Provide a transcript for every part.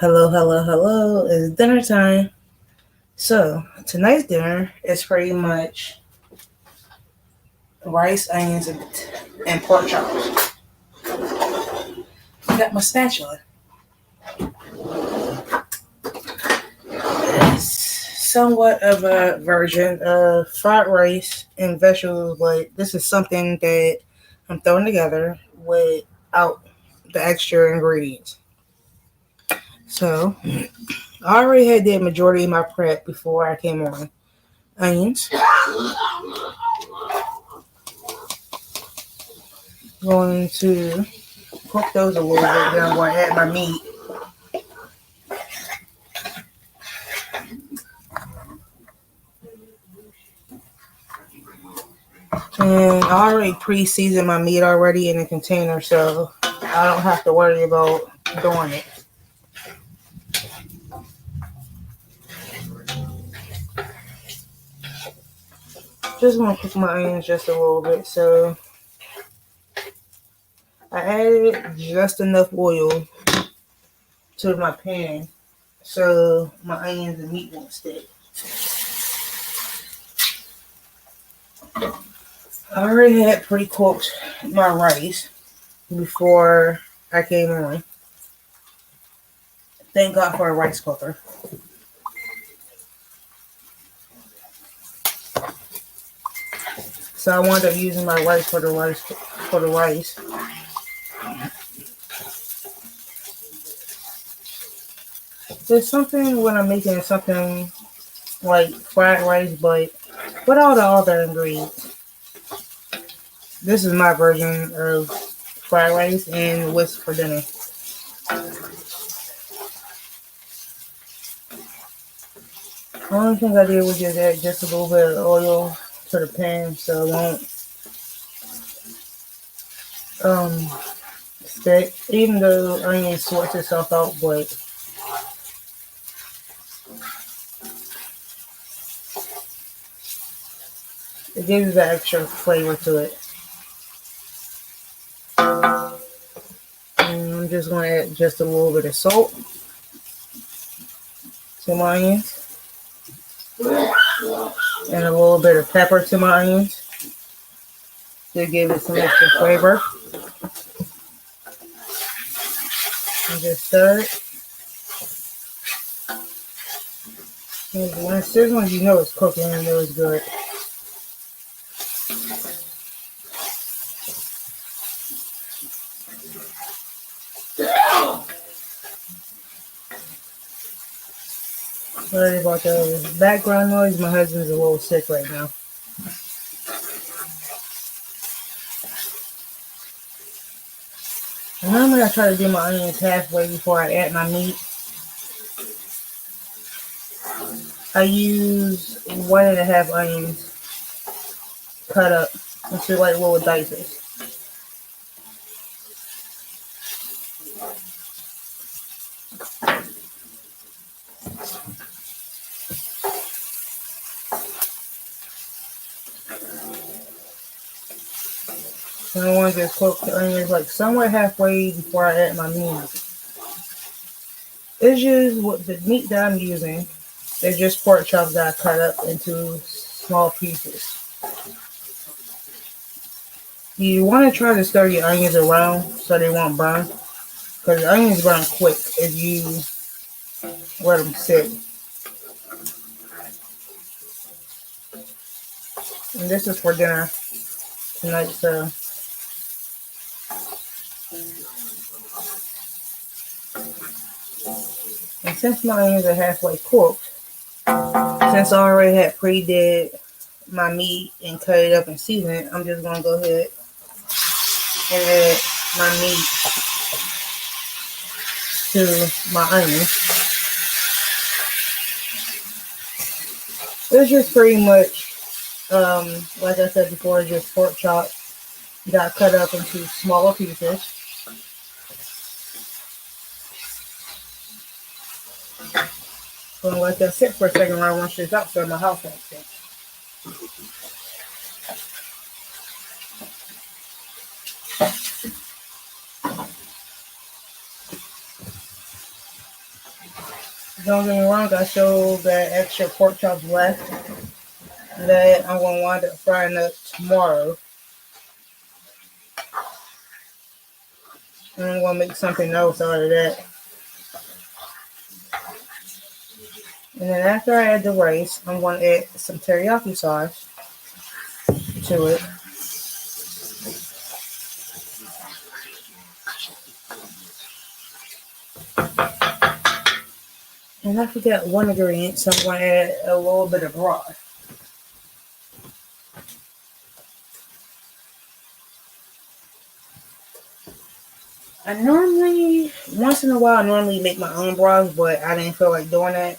Hello, hello, hello. It's dinner time. So, tonight's dinner is pretty much rice, onions, and pork chops. I got my spatula. It's somewhat of a version of fried rice and vegetables, but this is something that I'm throwing together without the extra ingredients. So, I already had the majority of my prep before I came on. Onions, going to cook those a little bit. Then I'm going to add my meat. And I already pre-seasoned my meat already in a container, so I don't have to worry about doing it. Just want to cook my onions just a little bit. So I added just enough oil to my pan so my onions and meat won't stick. I already had pre-cooked my rice before I came on. Thank God for a rice cooker. So I wound up using my rice for the rice. There's something when I'm making something like fried rice, but without all the other ingredients. This is my version of fried rice and what's for dinner. The only thing I did was just add just a little bit of oil to the pan so it won't um, stick. Even though onion sorts itself out, but it gives that extra flavor to it. And I'm just going to add just a little bit of salt to my onions and a little bit of pepper to my onions to give it some extra flavor. And just stir it. And when it's sizzling, you know it's cooking and know it's good. Sorry about the background noise. My husband's a little sick right now. And normally I try to do my onions halfway before I add my meat. I use 1.5 onions cut up into like little dices. And I want to just cook the onions like somewhere halfway before I add my meat. It's just what the meat that I'm using. It's just pork chops that I cut up into small pieces. You want to try to stir your onions around so they won't burn. Because the onions burn quick if you let them sit. And this is for dinner tonight, so. And since my onions are halfway cooked, since I already had pre-did my meat and cut it up and season it, I'm just going to go ahead and add my meat to my onions. It's just pretty much, like I said before, just pork chop got cut up into smaller pieces. So I'm going to let that sit for a second while I wash this out so my house won't stink. Don't get me wrong, I still got extra pork chops left that I'm gonna wind up frying up tomorrow. And I'm gonna make something else out of that. And then after I add the rice, I'm gonna add some teriyaki sauce to it. And I forgot one ingredient, so I'm gonna add a little bit of broth. I normally, once in a while, I normally make my own broth, but I didn't feel like doing that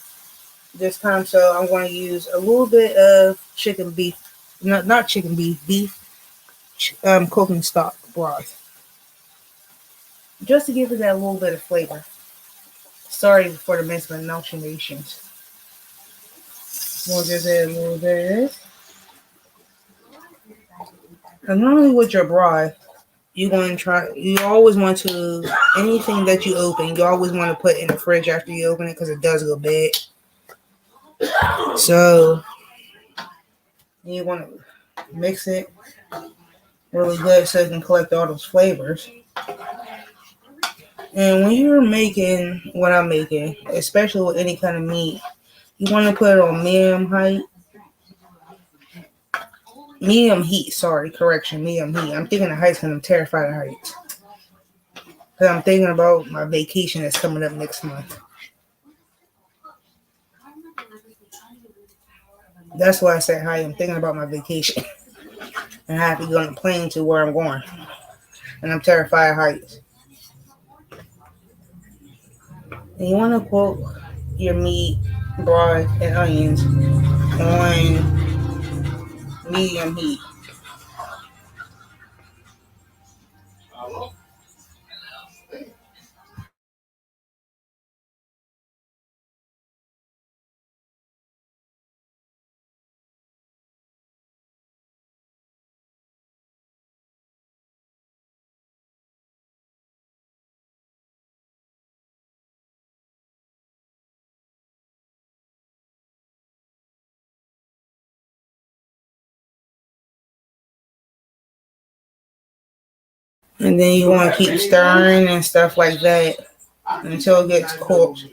this time, so I'm going to use a little bit of chicken beef, not chicken beef cooking stock broth, just to give it that little bit of flavor. Sorry for the mispronunciations. We'll just add a little bit of this. And normally with your broth, you want to try. You always want to anything that you open. You always want to put in the fridge after you open it because it does go bad. So you want to mix it really good so it can collect all those flavors. And when you're making what I'm making, especially with any kind of meat, you want to put it on medium heat. Sorry, correction, medium heat. I'm thinking of heights because I'm terrified of heights. Because I'm thinking about my vacation that's coming up next month. That's why I said hi. I'm thinking about my vacation. And I have to go on a plane to where I'm going. And I'm terrified of heights. And you want to cook your meat, broth, and onions on medium heat. And then you want to keep stirring and stuff like that until it gets cooked.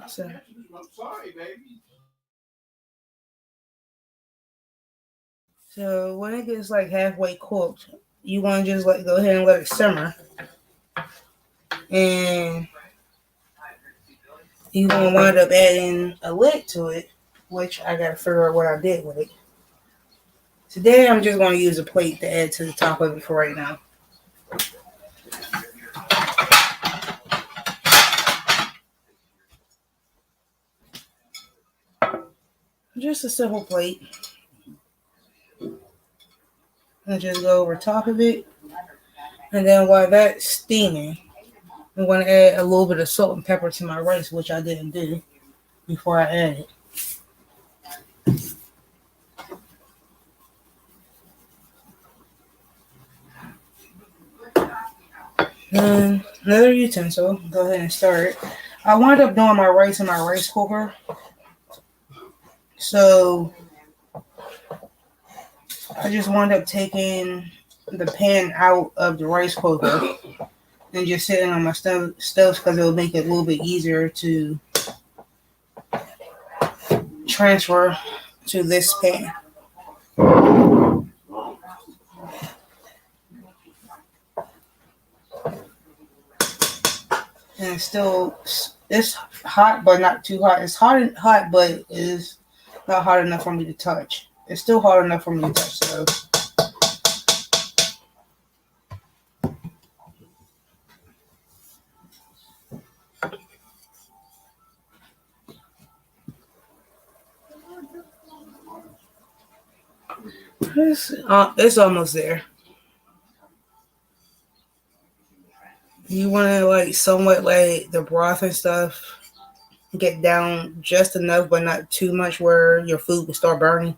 So, so when it gets like halfway cooked, you want to just like go ahead and let it simmer. And you gonna wind up adding a lid to it, which I gotta figure out what I did with it. Today I'm just gonna use a plate to add to the top of it for right now. Just a simple plate. And just go over top of it. And then while that's steaming, I'm gonna add a little bit of salt and pepper to my rice, which I didn't do before I added. And another utensil. Go ahead and start. I wound up doing my rice in my rice cooker. So I just wound up taking the pan out of the rice cooker and just sitting on my stove because it will make it a little bit easier to transfer to this pan. And it's hot, but not too hot. It's hot, but it is Not hot enough for me to touch. It's still hot enough for me to touch, so. It's almost there. You want to like somewhat like the broth and stuff get down just enough, but not too much where your food will start burning.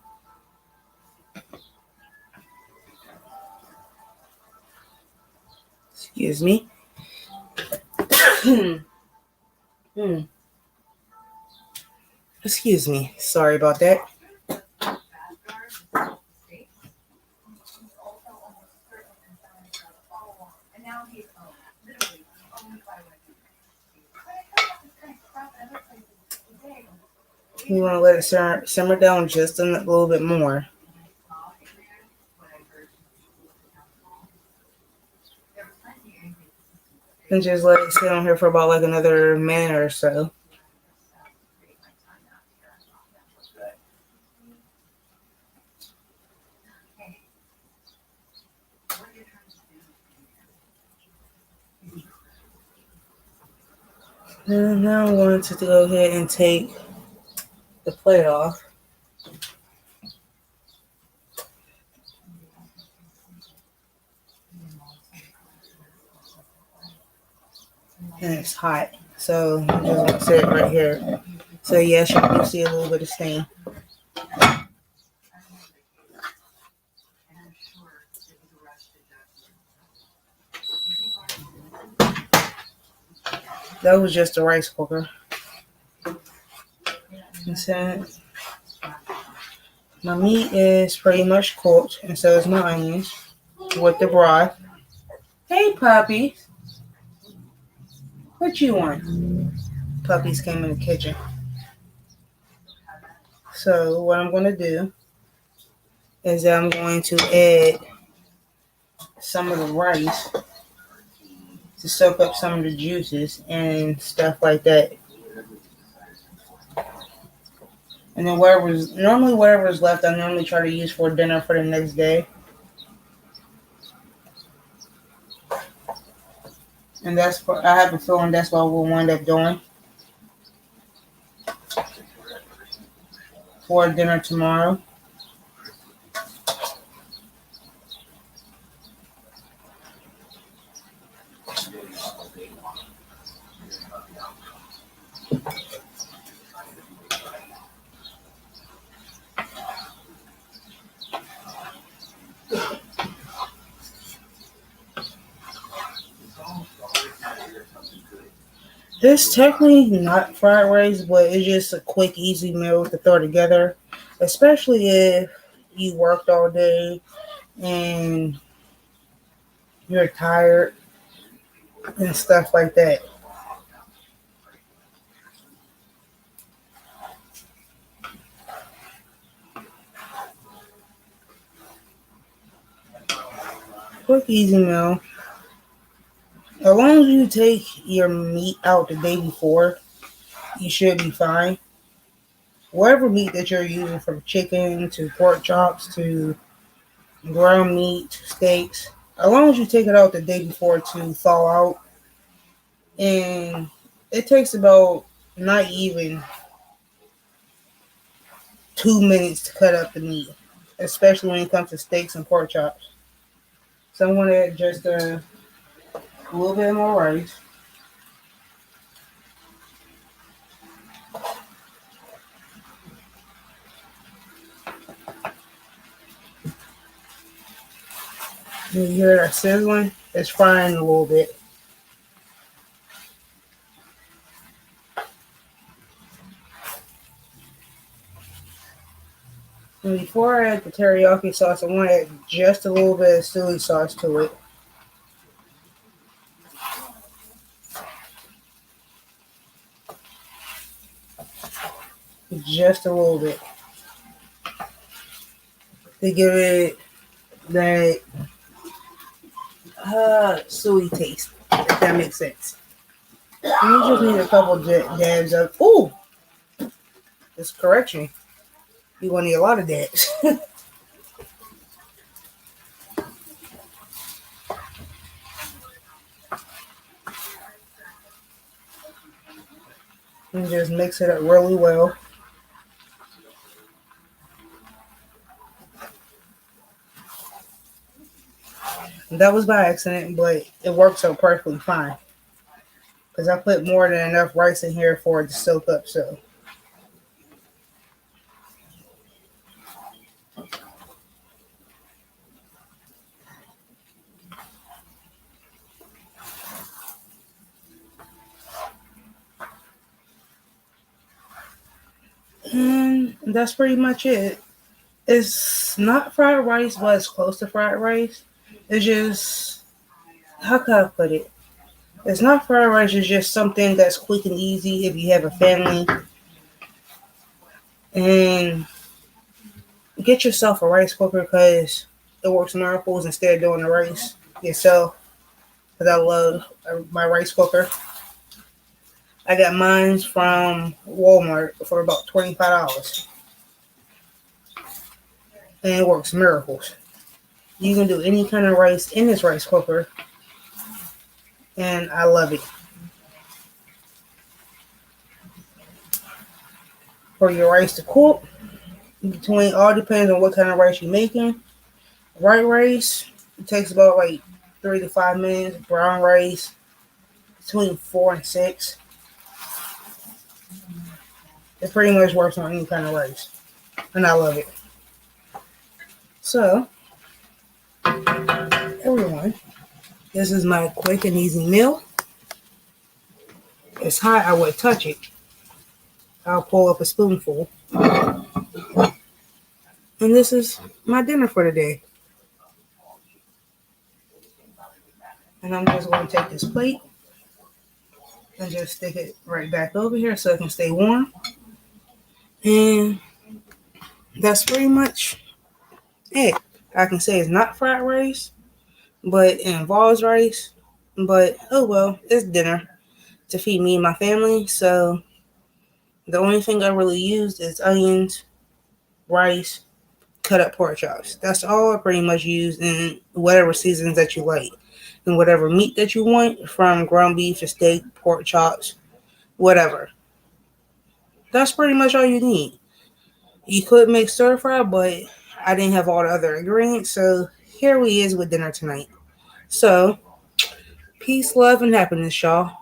Excuse me. Hmm. Excuse me. Sorry about that. You want to let it simmer down just a little bit more. And just let it sit on here for about like another minute or so. And now I'm going to go ahead and take the plate off. And it's hot. So I'm just going to set it right here. So yes, you can see a little bit of stain. That was just a rice cooker. And so my meat is pretty much cooked, and so is my onions with the broth. Hey, puppy. What you want? Puppies came in the kitchen. So what I'm going to do is I'm going to add some of the rice to soak up some of the juices and stuff like that. And then whatever's left, I normally try to use for dinner for the next day. And I have a feeling that's what we'll wind up doing for dinner tomorrow. It's technically not fried rice, but it's just a quick, easy meal to throw together, especially if you worked all day and you're tired and stuff like that. Quick, easy meal. As long as you take your meat out the day before, you should be fine. Whatever meat that you're using, from chicken to pork chops to ground meat, steaks, as long as you take it out the day before to thaw out, and it takes about not even 2 minutes to cut up the meat, especially when it comes to steaks and pork chops. So I'm going to add just a little bit more rice. You hear it sizzling? It's frying a little bit. And before I add the teriyaki sauce, I want to add just a little bit of soy sauce to it. Just a little bit. To give it that soy taste, if that makes sense. And you just need a couple dabs of, ooh, this correction. You're gonna need a lot of that. And just mix it up really well. That was by accident, but it worked so perfectly fine. Because I put more than enough rice in here for it to soak up. So, and that's pretty much it. It's not fried rice, but it's close to fried rice. It's just, how can I put it? It's not fried rice, it's just something that's quick and easy if you have a family. And get yourself a rice cooker because it works miracles instead of doing the rice yourself. Because I love my rice cooker. I got mine from Walmart for about $25. And it works miracles. You can do any kind of rice in this rice cooker. And I love it. For your rice to cook, between all depends on what kind of rice you're making. White rice, it takes about like 3 to 5 minutes. Brown rice, between 4 and 6. It pretty much works on any kind of rice. And I love it. So, everyone, this is my quick and easy meal. It's hot, I would touch it. I'll pull up a spoonful. And this is my dinner for the day. And I'm just going to take this plate and just stick it right back over here so it can stay warm. And that's pretty much it. I can say it's not fried rice, but it involves rice. But oh well, it's dinner to feed me and my family. So the only thing I really used is onions, rice, cut up pork chops. That's all I pretty much use in whatever seasons that you like. And whatever meat that you want, from ground beef to steak, pork chops, whatever. That's pretty much all you need. You could make stir fry, but I didn't have all the other ingredients. So here we is with dinner tonight. So peace, love, and happiness, y'all.